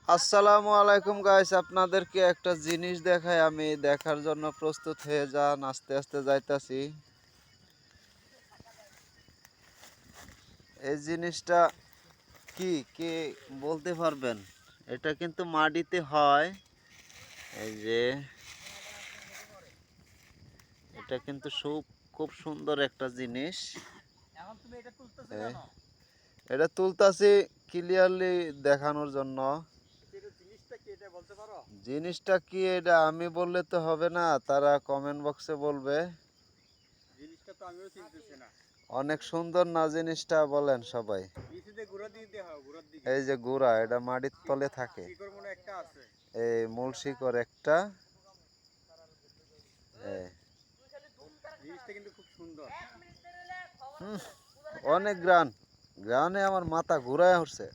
আসসালামু আলাইকুম গাইস, আপনাদেরকে একটা জিনিস দেখাই। আমি দেখার জন্য প্রস্তুত হয়ে যান, আস্তে আস্তে যাইতাছি। এই জিনিসটা কি কে বলতে পারবেন? এটা কিন্তু মাটিতে হয়। এই যে এটা কিন্তু খুব সুন্দর একটা জিনিস। এটা তুলতাছি ক্লিয়ারলি দেখানোর জন্য। জিনিসটা কি এটা আমি বললে তো হবে না, তারা কমেন্ট বক্সে বলবে। অনেক সুন্দর না জিনিসটা? বলেন সবাই। এই যে গুড়া, এটা মাটির তলে থাকে। এই মূল শিকড় একটা। অনেক গ্রানে আমার মাথা ঘুরায় উঠছে।